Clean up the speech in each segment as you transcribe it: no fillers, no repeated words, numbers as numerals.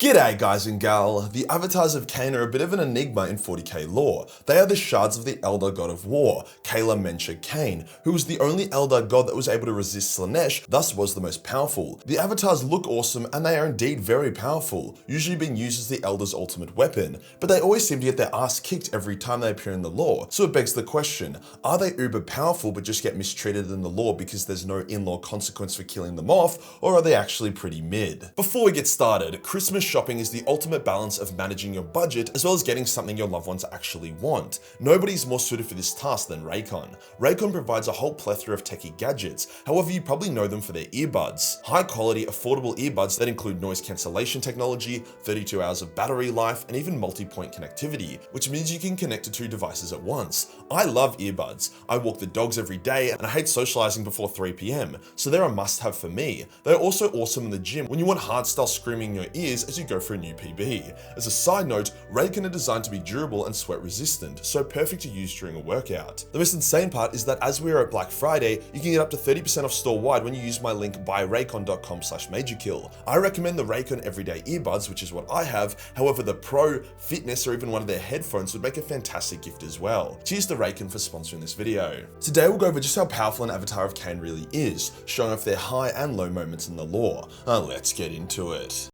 G'day guys and gal, the Avatars of Khaine are a bit of an enigma in 40k lore. They are the shards of the Eldar god of war, Khaine, who was the only Eldar god that was able to resist Slaanesh, thus was the most powerful. The Avatars look awesome and they are indeed very powerful, usually being used as the Eldar's ultimate weapon, but they always seem to get their ass kicked every time they appear in the lore, so it begs the question, are they uber powerful but just get mistreated in the lore because there's no in-lore consequence for killing them off, or are they actually pretty mid? Before we get started, Christmas shopping is the ultimate balance of managing your budget as well as getting something your loved ones actually want. Nobody's more suited for this task than Raycon. Raycon provides a whole plethora of techie gadgets, however you probably know them for their earbuds. High quality, affordable earbuds that include noise cancellation technology, 32 hours of battery life, and even multi-point connectivity, which means you can connect to 2 devices at once. I love earbuds. I walk the dogs every day and I hate socializing before 3 PM, so they're a must-have for me. They're also awesome in the gym when you want hardstyle screaming in your ears as you go for a new PB. As a side note, Raycon are designed to be durable and sweat resistant, so perfect to use during a workout. The most insane part is that as we are at Black Friday, you can get up to 30% off store-wide when you use my link buyraycon.com/Majorkill. I recommend the Raycon Everyday Earbuds, which is what I have, however the Pro, Fitness, or even one of their headphones would make a fantastic gift as well. Cheers to Raycon for sponsoring this video. Today we'll go over just how powerful an Avatar of Khaine really is, showing off their high and low moments in the lore. Let's get into it.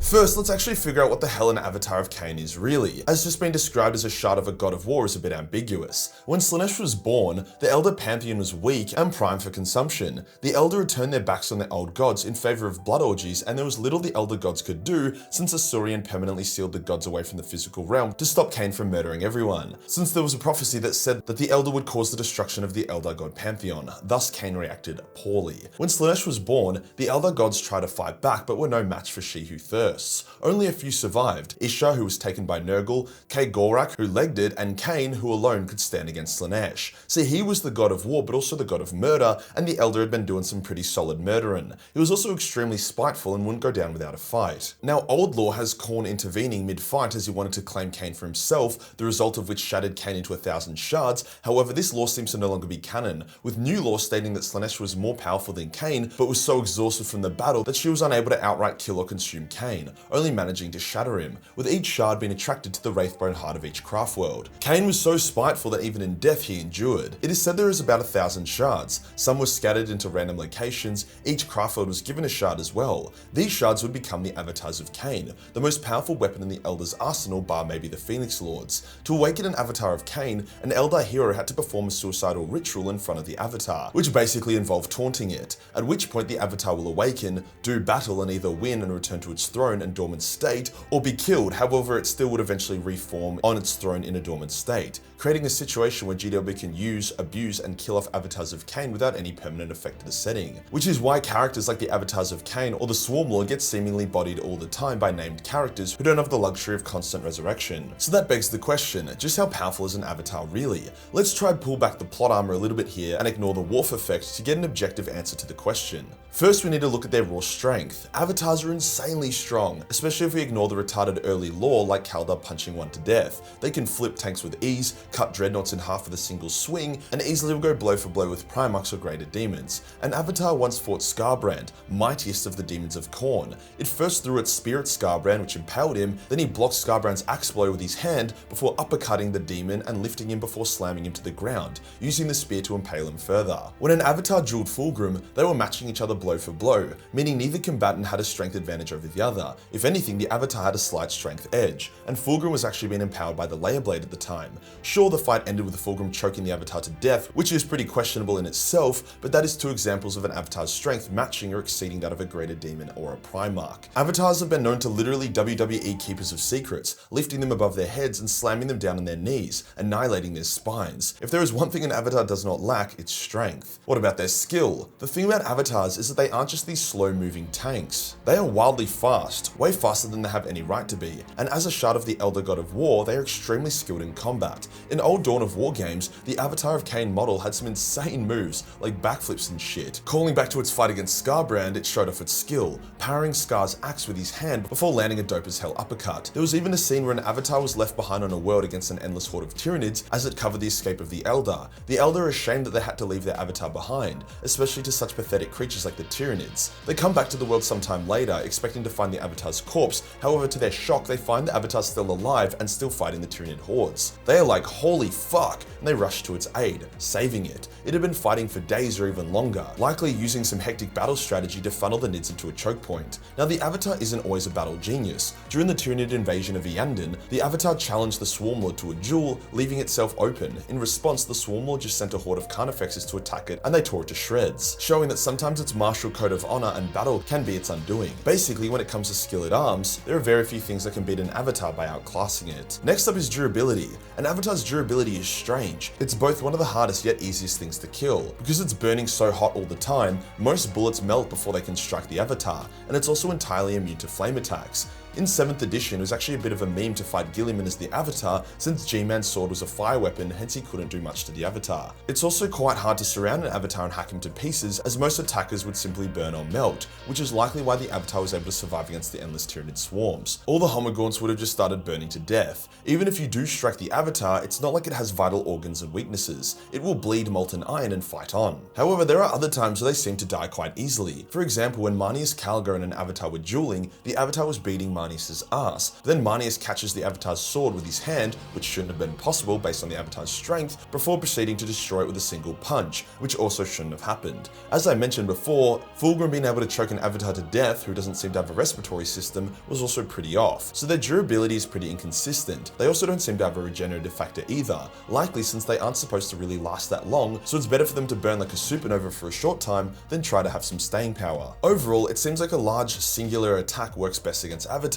First, let's actually figure out what the hell an Avatar of Khaine is really. As just been described as a shard of a god of war is a bit ambiguous. When Slaanesh was born, the Eldar pantheon was weak and prime for consumption. The Eldar had turned their backs on their old gods in favor of blood orgies, and there was little the Elder gods could do since Asuryan permanently sealed the gods away from the physical realm to stop Khaine from murdering everyone. Since there was a prophecy that said that the Elder would cause the destruction of the Eldar god pantheon, thus Khaine reacted poorly. When Slaanesh was born, the Eldar gods tried to fight back but were no match for She Who Thirsts. Only a few survived, Isha, who was taken by Nurgle, Gorak, who legged it, and Khaine, who alone could stand against Slaanesh. See, he was the god of war but also the god of murder, and the Elder had been doing some pretty solid murdering. He was also extremely spiteful and wouldn't go down without a fight. Now, old lore has Khorne intervening mid-fight as he wanted to claim Khaine for himself, the result of which shattered Khaine into 1,000 shards. However, this lore seems to no longer be canon, with new lore stating that Slaanesh was more powerful than Khaine, but was so exhausted from the battle that she was unable to outright kill or consume Khaine, only managing to shatter him, with each shard being attracted to the Wraithbone heart of each Craftworld. Khaine was so spiteful that even in death he endured. It is said there is about 1,000 shards. Some were scattered into random locations, each Craftworld was given a shard as well. These shards would become the Avatars of Khaine, the most powerful weapon in the Eldar's arsenal bar maybe the Phoenix Lords. To awaken an Avatar of Khaine, an Eldar hero had to perform a suicidal ritual in front of the Avatar, which basically involved taunting it, at which point the Avatar will awaken, do battle and either win and return to its throne and dormant state, or be killed. However, it still would eventually reform on its throne in a dormant state, creating a situation where GW can use, abuse, and kill off Avatars of Khaine without any permanent effect to the setting. Which is why characters like the Avatars of Khaine or the Swarm Lord get seemingly bodied all the time by named characters who don't have the luxury of constant resurrection. So that begs the question, just how powerful is an Avatar really? Let's try and pull back the plot armor a little bit here and ignore the Warf effect to get an objective answer to the question. First, we need to look at their raw strength. Avatars are insanely strong, especially if we ignore the retarded early lore like Kaldar punching one to death. They can flip tanks with ease, cut dreadnoughts in half with a single swing, and easily will go blow for blow with Primarchs or greater demons. An Avatar once fought Skarbrand, mightiest of the demons of Khorne. It first threw its spear at Skarbrand, which impaled him, then he blocked Skarbrand's axe blow with his hand before uppercutting the demon and lifting him before slamming him to the ground, using the spear to impale him further. When an Avatar dueled Fulgrim, they were matching each other blow for blow, meaning neither combatant had a strength advantage over the other. If anything, the Avatar had a slight strength edge, and Fulgrim was actually being empowered by the Layer Blade at the time. Sure, the fight ended with Fulgrim choking the Avatar to death, which is pretty questionable in itself, but that is 2 examples of an Avatar's strength matching or exceeding that of a greater demon or a Primarch. Avatars have been known to literally WWE keepers of secrets, lifting them above their heads and slamming them down on their knees, annihilating their spines. If there is one thing an Avatar does not lack, it's strength. What about their skill? The thing about Avatars is that they aren't just these slow-moving tanks. They are wildly fast, fast, way faster than they have any right to be, and as a shard of the Elder God of War, they are extremely skilled in combat. In old Dawn of War games, the Avatar of Khaine model had some insane moves, like backflips and shit. Calling back to its fight against Scarbrand, it showed off its skill, powering Scar's axe with his hand before landing a dope as hell uppercut. There was even a scene where an Avatar was left behind on a world against an endless horde of Tyranids as it covered the escape of the Eldar. The Eldar are ashamed that they had to leave their Avatar behind, especially to such pathetic creatures like the Tyranids. They come back to the world sometime later, expecting to find the Avatar's corpse. However, to their shock, they find the Avatar still alive and still fighting the Tyranid hordes. They are like, holy fuck, and they rush to its aid, saving it. It had been fighting for days or even longer, likely using some hectic battle strategy to funnel the Nids into a choke point. Now, the Avatar isn't always a battle genius. During the Tyranid invasion of Iyanden, the Avatar challenged the Swarm Lord to a duel, leaving itself open. In response, the Swarm Lord just sent a horde of Carnifexes to attack it, and they tore it to shreds, showing that sometimes its martial code of honor and battle can be its undoing. Basically, when it comes to skill at arms, there are very few things that can beat an Avatar by outclassing it. Next up is durability. An Avatar's durability is strange. It's both one of the hardest yet easiest things to kill. Because it's burning so hot all the time, most bullets melt before they can strike the Avatar, and it's also entirely immune to flame attacks. In 7th edition, it was actually a bit of a meme to fight Gilliman as the Avatar, since G-Man's sword was a fire weapon, hence he couldn't do much to the Avatar. It's also quite hard to surround an Avatar and hack him to pieces, as most attackers would simply burn or melt, which is likely why the Avatar was able to survive against the endless Tyranid swarms. All the Homogorns would have just started burning to death. Even if you do strike the Avatar, it's not like it has vital organs and weaknesses. It will bleed molten iron and fight on. However, there are other times where they seem to die quite easily. For example, when Marneus Calgar and an Avatar were dueling, the Avatar was beating Marneus' ass. Then Marneus catches the Avatar's sword with his hand, which shouldn't have been possible based on the Avatar's strength, before proceeding to destroy it with a single punch, which also shouldn't have happened. As I mentioned before, Fulgrim being able to choke an Avatar to death, who doesn't seem to have a respiratory system, was also pretty off, so their durability is pretty inconsistent. They also don't seem to have a regenerative factor either, likely since they aren't supposed to really last that long, so it's better for them to burn like a supernova for a short time than try to have some staying power. Overall, it seems like a large singular attack works best against Avatars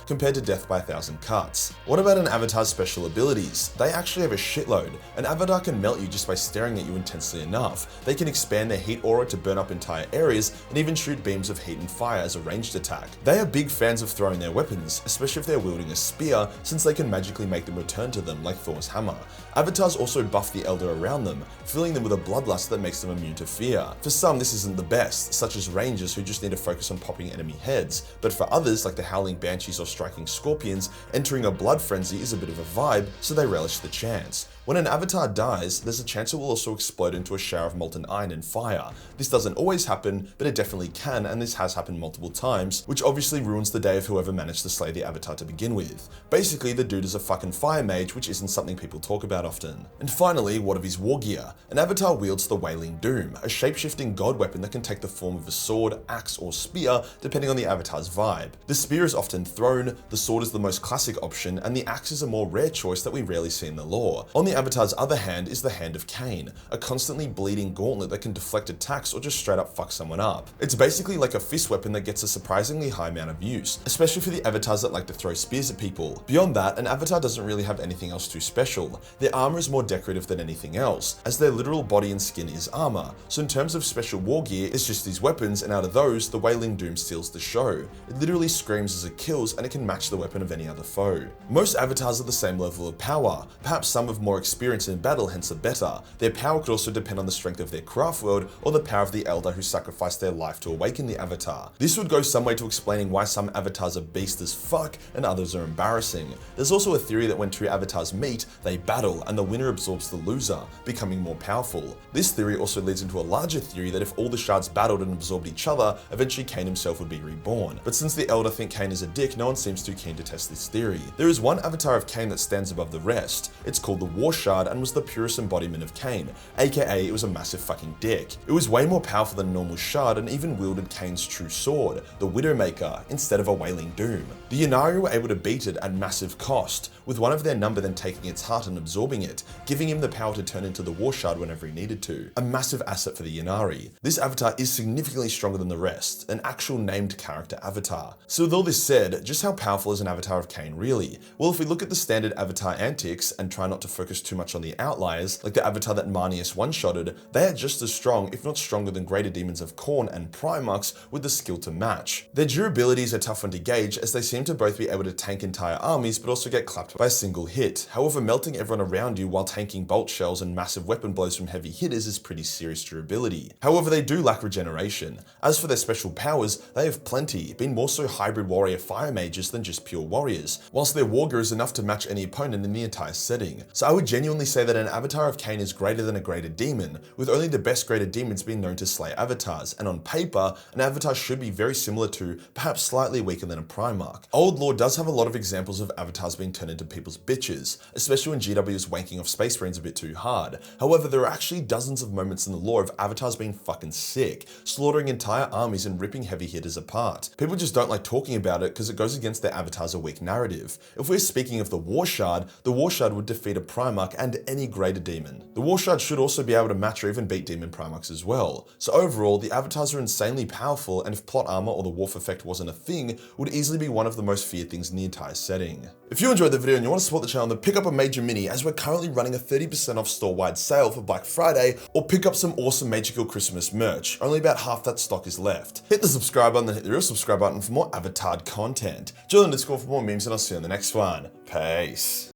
compared to death by 1,000 cuts. What about an Avatar's special abilities? They actually have a shitload. An Avatar can melt you just by staring at you intensely enough. They can expand their heat aura to burn up entire areas, and even shoot beams of heat and fire as a ranged attack. They are big fans of throwing their weapons, especially if they're wielding a spear, since they can magically make them return to them like Thor's hammer. Avatars also buff the Eldar around them, filling them with a bloodlust that makes them immune to fear. For some, this isn't the best, such as rangers who just need to focus on popping enemy heads, but for others, like the Howling Banshees or Striking Scorpions, entering a blood frenzy is a bit of a vibe, so they relish the chance. When an Avatar dies, there's a chance it will also explode into a shower of molten iron and fire. This doesn't always happen, but it definitely can, and this has happened multiple times, which obviously ruins the day of whoever managed to slay the Avatar to begin with. Basically, the dude is a fucking fire mage, which isn't something people talk about often. And finally, what of his Wargear? An Avatar wields the Wailing Doom, a shape-shifting god weapon that can take the form of a sword, axe, or spear, depending on the Avatar's vibe. The spear is often thrown, the sword is the most classic option, and the axe is a more rare choice that we rarely see in the lore. On the Avatar's other hand is the Hand of Khaine, a constantly bleeding gauntlet that can deflect attacks or just straight up fuck someone up. It's basically like a fist weapon that gets a surprisingly high amount of use, especially for the Avatars that like to throw spears at people. Beyond that, an Avatar doesn't really have anything else too special. Their armor is more decorative than anything else, as their literal body and skin is armor, so in terms of special war gear, it's just these weapons, and out of those, the Wailing Doom steals the show. It literally screams as it kills, and it can match the weapon of any other foe. Most Avatars are the same level of power, perhaps some with more experience in battle, hence are better. Their power could also depend on the strength of their Craftworld or the power of the Eldar who sacrificed their life to awaken the Avatar. This would go some way to explaining why some Avatars are beast as fuck and others are embarrassing. There's also a theory that when two Avatars meet, they battle and the winner absorbs the loser, becoming more powerful. This theory also leads into a larger theory that if all the shards battled and absorbed each other, eventually Khaine himself would be reborn. But since the Eldar think Khaine is a dick, no one seems too keen to test this theory. There is one Avatar of Khaine that stands above the rest. It's called the War Shard and was the purest embodiment of Khaine, aka it was a massive fucking dick. It was way more powerful than a normal shard and even wielded Khaine's true sword, the Widowmaker, instead of a Wailing Doom. The Ynnari were able to beat it at massive cost, with one of their number then taking its heart and absorbing it, giving him the power to turn into the War Shard whenever he needed to. A massive asset for the Ynnari. This Avatar is significantly stronger than the rest, an actual named character Avatar. So with all this said, just how powerful is an Avatar of Khaine really? Well, if we look at the standard Avatar antics and try not to focus too much on the outliers, like the Avatar that Marnius one-shotted, they are just as strong, if not stronger than Greater Demons of Khorne and Primarchs with the skill to match. Their durability is a tough one to gauge, as they seem to both be able to tank entire armies but also get clapped by a single hit. However, melting everyone around you while tanking bolt shells and massive weapon blows from heavy hitters is pretty serious durability. However, they do lack regeneration. As for their special powers, they have plenty, being more so hybrid warrior fire mages than just pure warriors, whilst their Wargear is enough to match any opponent in the entire setting. So I would genuinely say that an Avatar of Khaine is greater than a Greater Demon, with only the best Greater Demons being known to slay avatars, and on paper, an Avatar should be very similar to, perhaps slightly weaker than a Primarch. Old lore does have a lot of examples of avatars being turned into people's bitches, especially when GW is wanking off Space Marines a bit too hard. However, there are actually dozens of moments in the lore of avatars being fucking sick, slaughtering entire armies and ripping heavy hitters apart. People just don't like talking about it because it goes against their avatars are weak narrative. If we're speaking of the War Shard would defeat a Primarch and any Greater Demon. The War Shard should also be able to match or even beat Demon Primarchs as well. So overall, the avatars are insanely powerful, and if plot armor or the Warf effect wasn't a thing, would easily be one of the most feared things in the entire setting. If you enjoyed the video and you want to support the channel, then pick up a Major Mini, as we're currently running a 30% off store-wide sale for Black Friday, or pick up some awesome Majorkill Christmas merch. Only about half that stock is left. Hit the subscribe button, then hit the real subscribe button for more Avatar content. Join the Discord for more memes, and I'll see you in the next one. Peace.